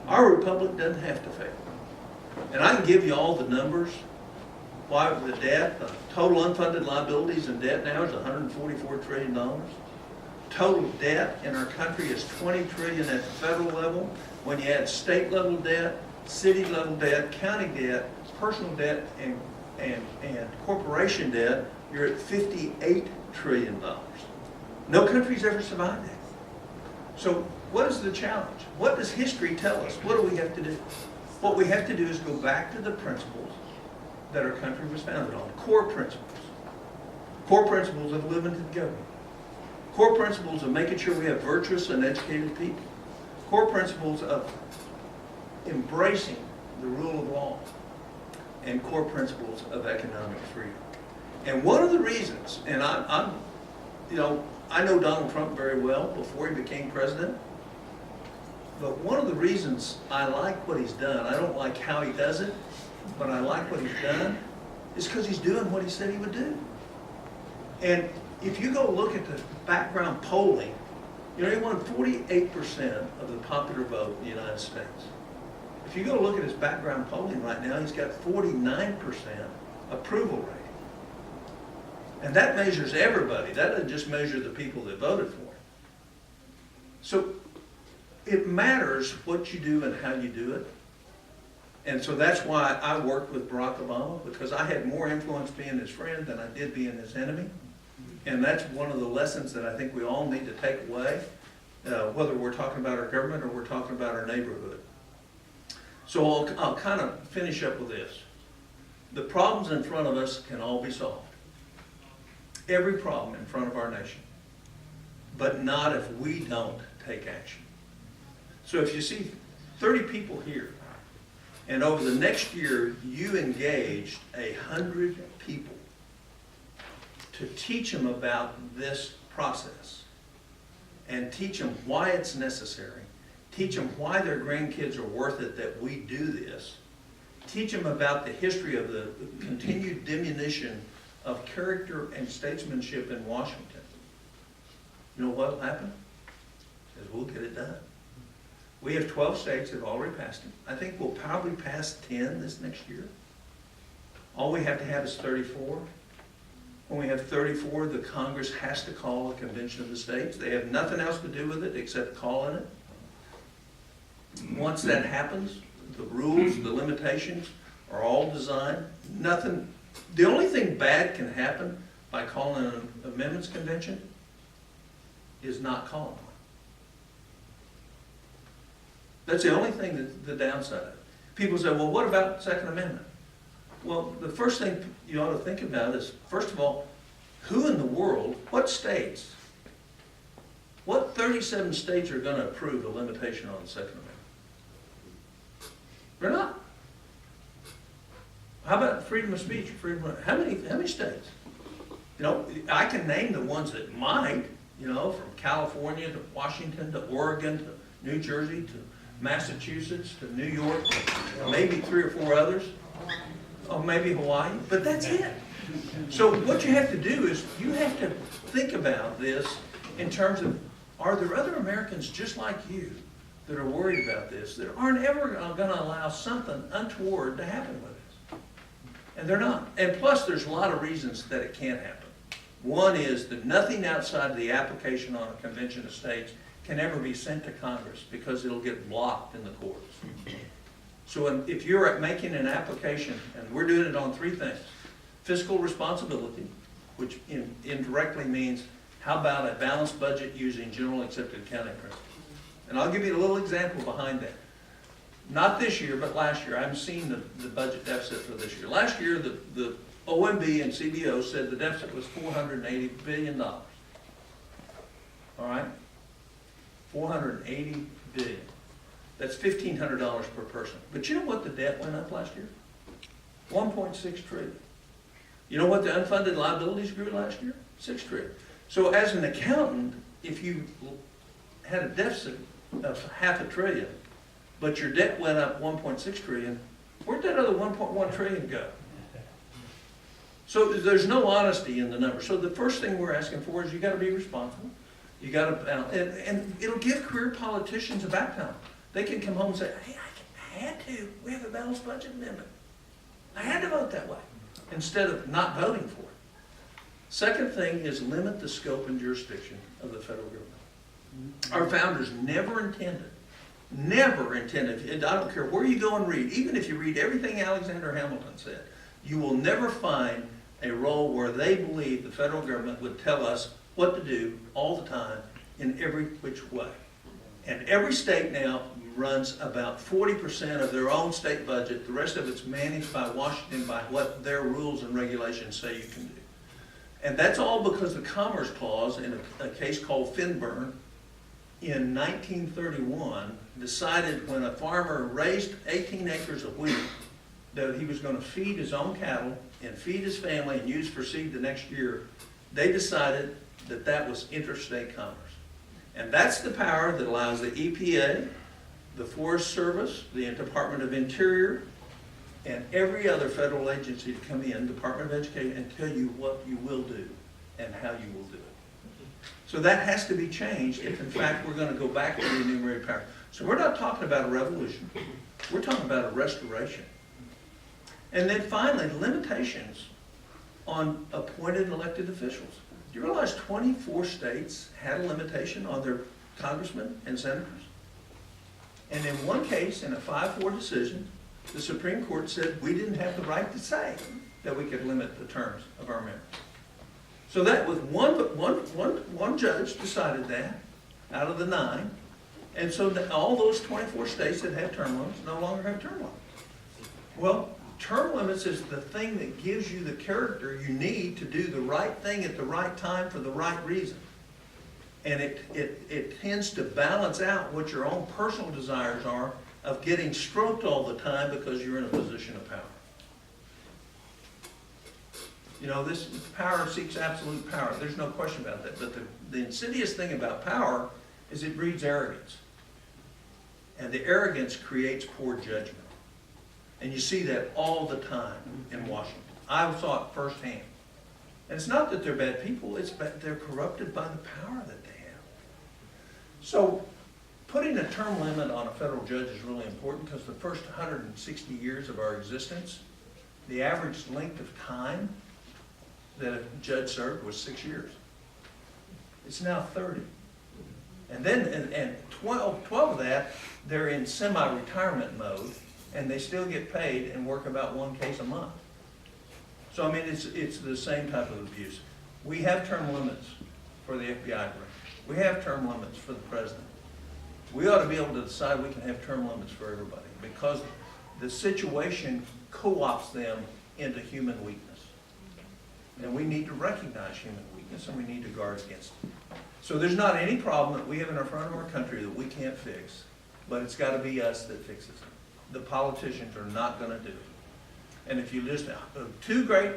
Our republic doesn't have to fail. And I can give you all the numbers. Why the debt, the total unfunded liabilities and debt now is $144 trillion. Total debt in our country is $20 trillion at the federal level. When you add state level debt, city level debt, county debt, personal debt, and corporation debt, you're at $58 trillion. No country's ever survived that. So what is the challenge? What does history tell us? What do we have to do? What we have to do is go back to the principles that our country was founded on. Core principles. Core principles of living together. Core principles of making sure we have virtuous and educated people. Core principles of embracing the rule of law. And core principles of economic freedom. And one of the reasons, and I know Donald Trump very well before he became president, but one of the reasons I like what he's done, I don't like how he does it, but I like what he's done, is because he's doing what he said he would do. And if you go look at the background polling, he won 48% of the popular vote in the United States. If you go look at his background polling right now, he's got 49% approval rating. And that measures everybody. That doesn't just measure the people that voted for him. So it matters what you do and how you do it. And so that's why I worked with Barack Obama, because I had more influence being his friend than I did being his enemy. And that's one of the lessons that I think we all need to take away, whether we're talking about our government or we're talking about our neighborhood. So I'll kind of finish up with this. The problems in front of us can all be solved. Every problem in front of our nation. But not if we don't take action. So if you see 30 people here, and over the next year you engaged 100 people to teach them about this process and teach them why it's necessary, teach them why their grandkids are worth it that we do this, teach them about the history of the continued diminution of character and statesmanship in Washington. You know what will happen? Is we'll get it done. We have 12 states that have already passed it. I think we'll probably pass 10 this next year. All we have to have is 34. When we have 34, the Congress has to call a convention of the states. They have nothing else to do with it except calling it. Once that happens, the rules, the limitations are all designed. Nothing. The only thing bad can happen by calling an amendments convention is not calling one. That's the only thing that's the downside of it. People say, well, what about Second Amendment? Well, the first thing you ought to think about is, first of all, who in the world, what states, what 37 states are going to approve a limitation on the Second Amendment? They're not. How about freedom of speech? How many states? I can name the ones that might, from California to Washington to Oregon to New Jersey to Massachusetts to New York, maybe 3 or 4 others, or maybe Hawaii, but that's it. So what you have to do is you have to think about this in terms of, are there other Americans just like you that are worried about this, that aren't ever going to allow something untoward to happen with this? And they're not. And plus, there's a lot of reasons that it can't happen. One is that nothing outside of the application on a convention of states can ever be sent to Congress because it'll get blocked in the courts. So if you're making an application, and we're doing it on 3 things: fiscal responsibility, which indirectly means how about a balanced budget using general accepted accounting principles. And I'll give you a little example behind that. Not this year, but last year. I haven't seen the budget deficit for this year. Last year, the OMB and CBO said the deficit was $480 billion. All right? $480 billion. That's $1,500 per person. But you know what the debt went up last year? $1.6 trillion. You know what the unfunded liabilities grew last year? $6 trillion. So as an accountant, if you had a deficit of $500 billion, but your debt went up $1.6 trillion, where'd that other $1.1 trillion go? So there's no honesty in the number. So the first thing we're asking for is you got to be responsible. You got to, and it'll give career politicians a background. They can come home and say, hey, I had to, we have a balanced budget amendment. I had to vote that way, instead of not voting for it. Second thing is limit the scope and jurisdiction of the federal government. Our founders never intended, and I don't care where you go and read, even if you read everything Alexander Hamilton said, you will never find a role where they believe the federal government would tell us what to do all the time in every which way. And every state now runs about 40% of their own state budget. The rest of it's managed by Washington by what their rules and regulations say you can do. And that's all because the Commerce Clause in a case called Coburn in 1931 decided when a farmer raised 18 acres of wheat that he was going to feed his own cattle and feed his family and use for seed the next year. They decided that that was interstate commerce. And that's the power that allows the EPA, the Forest Service, the Department of Interior, and every other federal agency to come in, Department of Education, and tell you what you will do and how you will do it. So that has to be changed if, in fact, we're going to go back to the enumerated power. So we're not talking about a revolution. We're talking about a restoration. And then finally, limitations on appointed and elected officials. Do you realize 24 states had a limitation on their congressmen and senators? And in one case, in a 5-4 decision, the Supreme Court said we didn't have the right to say that we could limit the terms of our members. So that was one judge decided that out of the 9. And so that all those 24 states that had term limits no longer have term limits. Well, term limits is the thing that gives you the character you need to do the right thing at the right time for the right reason. And it tends to balance out what your own personal desires are of getting stroked all the time because you're in a position of power. You know, this power seeks absolute power. There's no question about that. But the insidious thing about power is it breeds arrogance. And the arrogance creates poor judgment. And you see that all the time in Washington. I saw it firsthand. And it's not that they're bad people, it's that they're corrupted by the power that they have. So putting a term limit on a federal judge is really important because the first 160 years of our existence, the average length of time that a judge served was 6 years. It's now 30. And then 12 of that, they're in semi-retirement mode, and they still get paid and work about 1 case a month. So I mean, it's the same type of abuse. We have term limits for the FBI branch. We have term limits for the president. We ought to be able to decide we can have term limits for everybody because the situation co-opts them into human weakness. And we need to recognize human weakness and we need to guard against it. So there's not any problem that we have in our front of our country that we can't fix, but it's got to be us that fixes it. The politicians are not going to do it. And if you list 2 great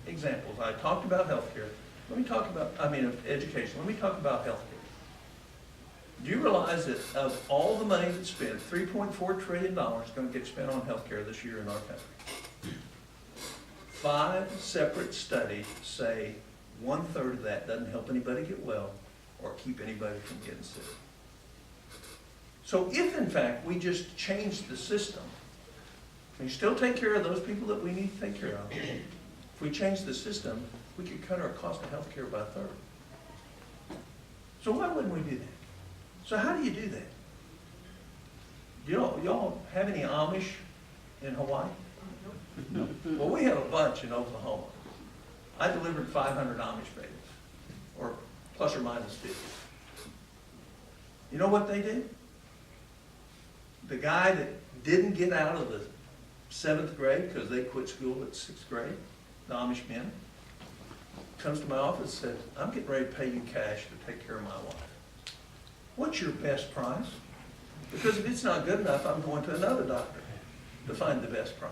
examples, I talked about healthcare. Let me talk about, education. Let me talk about healthcare. Do you realize that of all the money that's spent, $3.4 trillion is going to get spent on healthcare this year in our country? 5 separate studies say 1/3 of that doesn't help anybody get well or keep anybody from getting sick. So if, in fact, we just change the system, we still take care of those people that we need to take care of. If we change the system, we could cut our cost of health care by 1/3. So why wouldn't we do that? So how do you do that? Do y'all have any Amish in Hawaii? No. Well, we have a bunch in Oklahoma. I delivered 500 Amish babies, or plus or minus 50. You know what they did? The guy that didn't get out of the 7th grade because they quit school at 6th grade, the Amish men, comes to my office and said, I'm getting ready to pay you cash to take care of my wife. What's your best price? Because if it's not good enough, I'm going to another doctor to find the best price.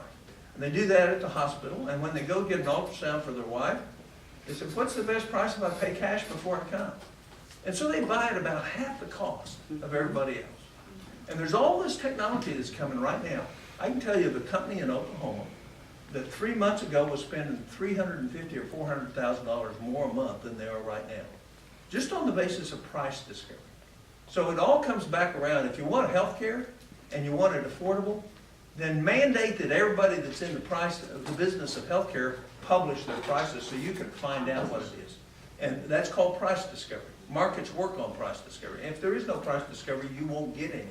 And they do that at the hospital, and when they go get an ultrasound for their wife, they say, what's the best price if I pay cash before I come? And so they buy at about half the cost of everybody else. And there's all this technology that's coming right now. I can tell you of a company in Oklahoma that 3 months ago was spending $350,000 or $400,000 more a month than they are right now, just on the basis of price discovery. So it all comes back around. If you want health care, and you want it affordable, then mandate that everybody that's in the business of healthcare publish their prices so you can find out what it is. And that's called price discovery. Markets work on price discovery. And if there is no price discovery, you won't get any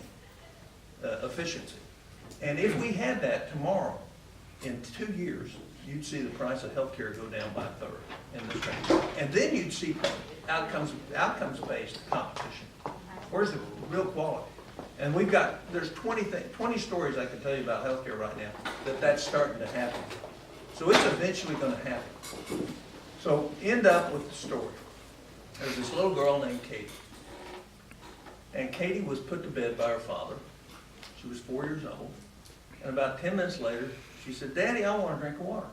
efficiency. And if we had that tomorrow, in 2 years, you'd see the price of healthcare go down by a third in this country. And then you'd see outcomes-based competition. Where's the real quality? And there's 20 stories I can tell you about healthcare right now that's starting to happen. So it's eventually going to happen. So end up with the story. There's this little girl named Katie. And Katie was put to bed by her father. She was 4 years old. And about 10 minutes later, she said, "Daddy, I want a drink of water."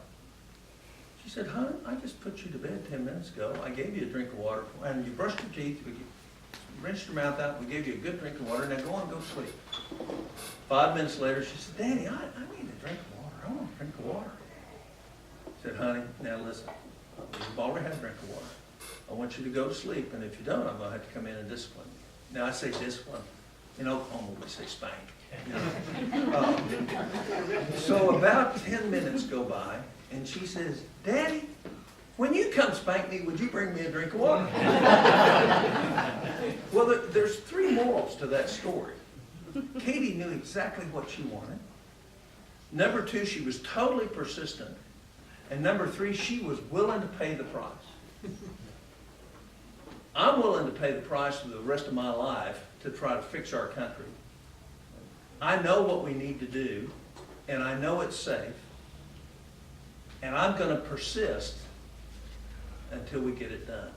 She said, "Honey, I just put you to bed 10 minutes ago. I gave you a drink of water, and you brushed your teeth, we rinsed your mouth out, we gave you a good drink of water, now go on and go to sleep." 5 minutes later, she said, "Daddy, I need a drink of water. I want a drink of water." I said, "Honey, now listen, you've already had a drink of water. I want you to go to sleep, and if you don't, I'm going to have to come in and discipline you." Now, I say discipline. In Oklahoma, we say spank. So about 10 minutes go by, and she says, "Daddy, when you come spank me, would you bring me a drink of water?" Well, there's 3 morals to that story. Katie knew exactly what she wanted. Number 2, she was totally persistent. And number 3, she was willing to pay the price. I'm willing to pay the price for the rest of my life to try to fix our country. I know what we need to do, and I know it's safe, and I'm going to persist until we get it done.